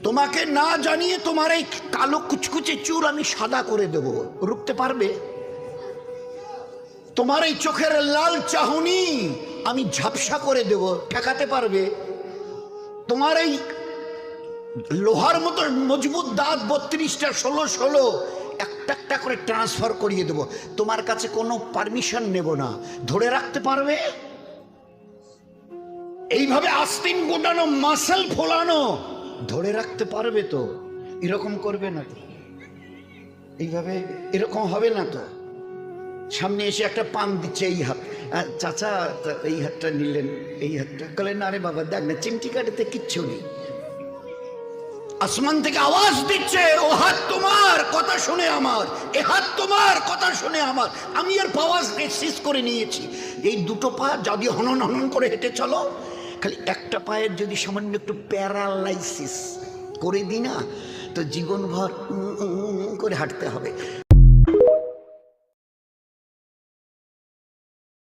তোমাকে না জানিয়ে তোমার এই কালো কুচকুচে চুল আমি সাদা করে দেব, রুখতে পারবে? তোমার এই চোখের লাল চাহনি আমি ঝাপসা করে দেব, ঠেকাতে পারবে? তোমার এই লোহার মতো মজবুত দাঁত 32টা 16 একটা একটা করে ট্রান্সফার করিয়ে দেব, তোমার কাছে কোনো পারমিশন নেব না, ধরে রাখতে পারবে? এইভাবে আস্তিন গোটানো, মাসেল ফোলানো, ধরে রাখতে পারবে তো? এরকম করবে না তো? এইভাবে এরকম হবে না তো? সামনে এসে একটা পান দিচ্ছে, এই হাত, চাচা এই হাতটা নিলেন, এই হাতটা বললেন, আরে বাবা দেখ না, চিমটি কাটাতে কিচ্ছু নেই। আসমান থেকে আওয়াজ দিচ্ছে, ও হাত তোমার কথা শুনে আমার, এ হাত তোমার কথা শুনে আমার, আমি এর পাওয়ার সিজ করে নিয়েছি। এই দুটো পা যদি হনন হনন করে হেঁটে চলো, খালি একটা পায়ের যদি সামান্য একটু প্যারালাইসিস করে দিই না, তো জীবনভর করে হাঁটতে হবে।